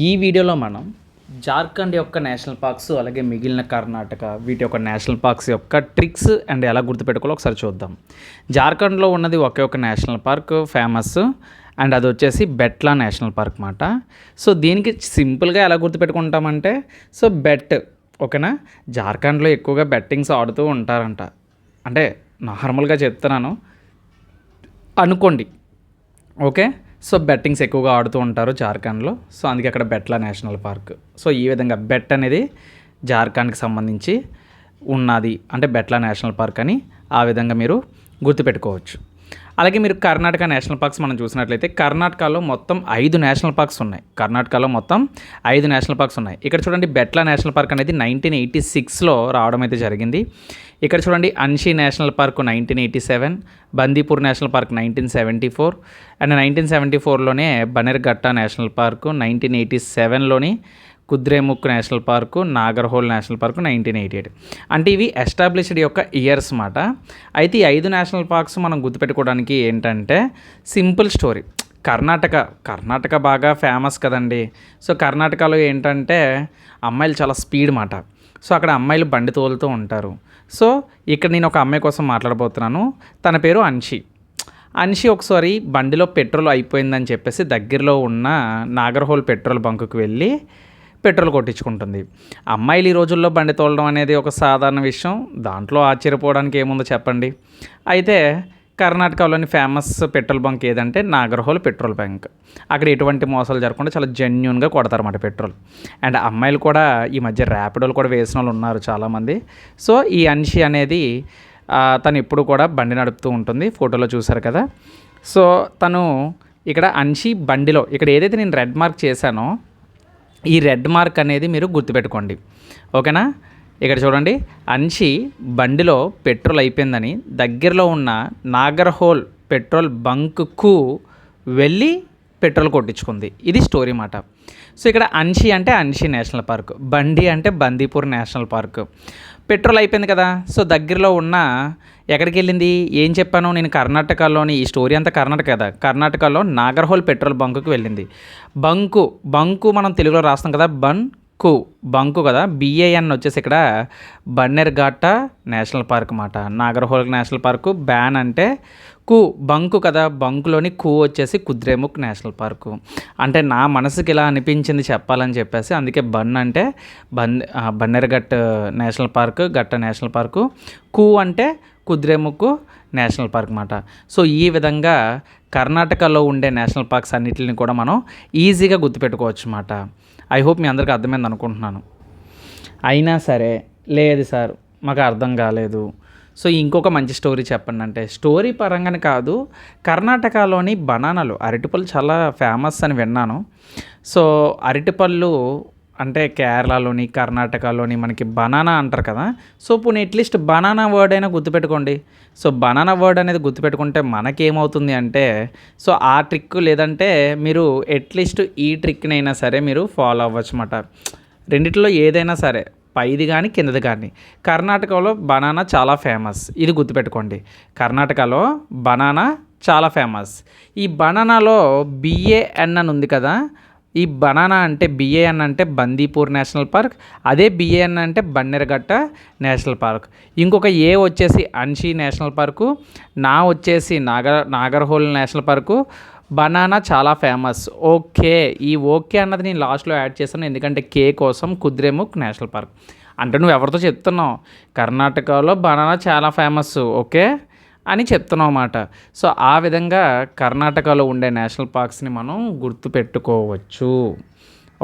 ఈ వీడియోలో మనం జార్ఖండ్ యొక్క నేషనల్ పార్క్స్ అలాగే మిగిలిన కర్ణాటక వీటి యొక్క నేషనల్ పార్క్స్ యొక్క ట్రిక్స్ అండ్ ఎలా గుర్తుపెట్టుకోవాలో ఒకసారి చూద్దాం. జార్ఖండ్లో ఉన్నది ఒకే ఒక నేషనల్ పార్క్ ఫేమస్ అండ్ అది వచ్చేసి బెట్లా నేషనల్ పార్క్ మాట. సో దీనికి సింపుల్గా ఎలా గుర్తుపెట్టుకుంటామంటే బెట్ ఓకేనా. జార్ఖండ్లో ఎక్కువగా బెట్టింగ్స్ ఆడుతూ ఉంటారంట, అంటే నార్మల్గా చెప్తున్నాను అనుకోండి ఓకే. సో బెట్టింగ్స్ ఎక్కువగా ఆడుతూ ఉంటారు జార్ఖండ్లో, సో అందుకే అక్కడ బెట్లా నేషనల్ పార్క్. సో ఈ విధంగా బెట్ అనేది జార్ఖండ్కి సంబంధించి ఉన్నది అంటే బెట్లా నేషనల్ పార్క్ అని ఆ విధంగా మీరు గుర్తుపెట్టుకోవచ్చు. అలాగే మీరు కర్ణాటక నేషనల్ పార్క్స్ మనం చూసినట్లయితే కర్ణాటకలో మొత్తం 5 నేషనల్ పార్క్స్ ఉన్నాయి. కర్ణాటకలో మొత్తం 5 నేషనల్ పార్క్స్ ఉన్నాయి. ఇక్కడ చూడండి బెట్లా నేషనల్ పార్క్ అనేది 1986లో రావడం అయితే జరిగింది. ఇక్కడ చూడండి Anshi national park 1987, Bandipur national park 1974 and 1974లోనే బనెర్ఘట్ట నేషనల్ పార్క్, 1987లోని Kudremukh national park, Nagarhole national park 1988. అంటే ఇవి ఎస్టాబ్లిష్డ్ యొక్క ఇయర్స్ మాట. అయితే ఈ 5 నేషనల్ పార్క్స్ మనం గుర్తుపెట్టుకోవడానికి ఏంటంటే సింపుల్ స్టోరీ. కర్ణాటక బాగా ఫేమస్ కదండి. సో కర్ణాటకలో ఏంటంటే అమ్మాయిలు చాలా స్పీడ్ మాట. సో అక్కడ అమ్మాయిలు బండి తోలుతూ ఉంటారు. సో ఇక్కడ నేను ఒక అమ్మాయి కోసం మాట్లాడబోతున్నాను. తన పేరు అన్షి ఒకసారి బండిలో పెట్రోల్ అయిపోయిందని చెప్పేసి దగ్గరలో ఉన్న నాగర్హోల్ పెట్రోల్ బంకుకి వెళ్ళి పెట్రోల్ కొట్టించుకుంటుంది. అమ్మాయిలు ఈ రోజుల్లో బండి తోలడం అనేది ఒక సాధారణ విషయం, దాంట్లో ఆశ్చర్యపోవడానికి ఏముందో చెప్పండి. అయితే కర్ణాటకలోని ఫేమస్ పెట్రోల్ బంక్ ఏదంటే నాగర్హోల్ పెట్రోల్ బంక్. అక్కడ ఎటువంటి మోసాలు జరగకుండా చాలా జెన్యూన్గా కొడతారన్నమాట పెట్రోల్. అండ్ అమ్మాయిలు కూడా ఈ మధ్య ర్యాపిడోలు కూడా వేసిన వాళ్ళు ఉన్నారు చాలామంది. సో ఈ అన్షి అనేది తను ఎప్పుడు కూడా బండి నడుపుతూ ఉంటుంది, ఫోటోలో చూసారు కదా. సో తను ఇక్కడ అన్షి బండిలో ఇక్కడ ఏదైతే నేను రెడ్ మార్క్ చేశానో ఈ రెడ్ మార్క్ అనేది మీరు గుర్తుపెట్టుకోండి ఓకేనా. ఇక్కడ చూడండి అన్షి బండిలో పెట్రోల్ అయిపోయిందని దగ్గరలో ఉన్న నాగర్హోల్ పెట్రోల్ బంక్కు వెళ్ళి పెట్రోల్ కొట్టించుకుంది. ఇది స్టోరీ మాట. సో ఇక్కడ అన్షి అంటే అన్షి నేషనల్ పార్క్, బండి అంటే బందీపూర్ నేషనల్ పార్క్. పెట్రోల్ అయిపోయింది కదా, సో దగ్గరలో ఉన్న ఎక్కడికి వెళ్ళింది ఏం చెప్పాను నేను, కర్ణాటకలోని ఈ స్టోరీ అంతా కర్ణాటక కదా, కర్ణాటకలో నాగర్హోల్ పెట్రోల్ బంకుకి వెళ్ళింది. బంకు మనం తెలుగులో రాస్తాం కదా, బంకు కదా, BAN వచ్చేసి ఇక్కడ బన్నెర్ఘట్ట నేషనల్ పార్క్ మాట. నాగర్హోల్ నేషనల్ పార్కు, బ్యాన్ అంటే బంకు కదా, బంకులోని వచ్చేసి కుద్రేముఖ్ నేషనల్ పార్కు. అంటే నా మనసుకి ఇలా అనిపించింది చెప్పాలని చెప్పేసి అందుకే అంటే బన్నెర్ఘట్ నేషనల్ పార్క్, గట్ట నేషనల్ పార్కు, అంటే కుద్రేముఖ్ నేషనల్ పార్క్ మాట. సో ఈ విధంగా కర్ణాటకలో ఉండే నేషనల్ పార్క్స్ అన్నిటిని కూడా మనం ఈజీగా గుర్తుపెట్టుకోవచ్చు అన్నమాట. ఐ హోప్ మీ అందరికీ అర్థమైంది అనుకుంటున్నాను. అయినా సరే లేదు సార్ మాకు అర్థం కాలేదు, సో ఇంకొక మంచి స్టోరీ చెప్పండి అంటే, స్టోరీ పరంగానే కాదు, కర్ణాటకలోని బనానాలు అరటిపళ్ళు చాలా ఫేమస్ అని విన్నాను. సో అరటిపళ్ళు అంటే కేరళలోని కర్ణాటకలోని మనకి బనానా అంటారు కదా. సో పోనీ అట్లీస్ట్ బనానా వర్డ్ అయినా గుర్తుపెట్టుకోండి. సో బనానా వర్డ్ అనేది గుర్తుపెట్టుకుంటే మనకేమవుతుంది అంటే, సో ఆ ట్రిక్ లేదంటే మీరు అట్లీస్ట్ ఈ ట్రిక్నైనా సరే మీరు ఫాలో అవ్వచ్చు అన్నమాట. రెండిట్లో ఏదైనా సరే, పైది కానీ కిందది కానీ. కర్ణాటకలో బనానా చాలా ఫేమస్, ఇది గుర్తుపెట్టుకోండి. కర్ణాటకలో బనానా చాలా ఫేమస్. ఈ బనానాలో BAN అని ఉంది కదా, ఈ బనానా అంటే BAN అంటే బందీపూర్ నేషనల్ పార్క్, అదే BAN అంటే బన్నెర్ఘట్ట నేషనల్ పార్క్. ఇంకొక A వచ్చేసి అన్షి నేషనల్ పార్కు, నా వచ్చేసి నాగర్హోల్ నేషనల్ పార్కు. బనానా చాలా ఫేమస్. ఓకే అన్నది నేను లాస్ట్లో యాడ్ చేశాను, ఎందుకంటే K కోసం కుద్రేముఖ్ నేషనల్ పార్క్. అంటే నువ్వు ఎవరితో చెప్తున్నావు కర్ణాటకలో బనానా చాలా ఫేమస్ ఓకే అని చెప్తున్నావు అన్నమాట. సో ఆ విధంగా కర్ణాటకలో ఉండే నేషనల్ పార్క్స్ని మనం గుర్తుపెట్టుకోవచ్చు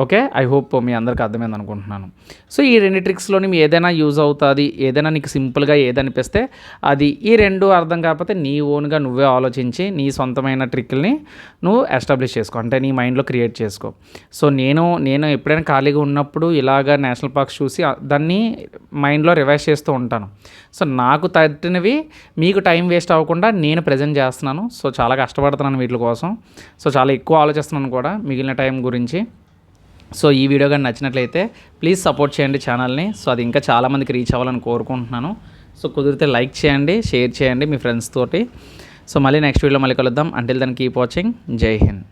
ఓకే. ఐ హోప్ మీ అందరికీ అర్థమైంది అనుకుంటున్నాను. సో ఈ 2 ట్రిక్స్లోని మీ ఏదైనా యూజ్ అవుతుంది, ఏదైనా నీకు సింపుల్గా ఏదనిపిస్తే అది, ఈ 2 అర్థం కాకపోతే నీ ఓన్గా నువ్వే ఆలోచించి నీ సొంతమైన ట్రిక్ని నువ్వు ఎస్టాబ్లిష్ చేసుకో, అంటే నీ మైండ్లో క్రియేట్ చేసుకో. సో నేను ఎప్పుడైనా ఖాళీగా ఉన్నప్పుడు ఇలాగ నేషనల్ పార్క్స్ చూసి దాన్ని మైండ్లో రివైజ్ చేస్తూ ఉంటాను. సో నాకు తట్టినవి మీకు టైం వేస్ట్ అవ్వకుండా నేను ప్రజెంట్ చేస్తున్నాను. సో చాలా కష్టపడుతున్నాను వీటి కోసం. సో చాలా ఎక్కువ ఆలోచిస్తున్నాను కూడా మిగిలిన టైం గురించి. సో ఈ వీడియో కానీ నచ్చినట్లయితే ప్లీజ్ సపోర్ట్ చేయండి ఛానల్ని. సో అది ఇంకా చాలామందికి రీచ్ అవ్వాలని కోరుకుంటున్నాను. సో కుదిరితే లైక్ చేయండి, షేర్ చేయండి మీ ఫ్రెండ్స్ తోటి. సో మళ్ళీ నెక్స్ట్ వీడియోలో మళ్ళీ కలుద్దాం. Until then keep watching. Jai Hind.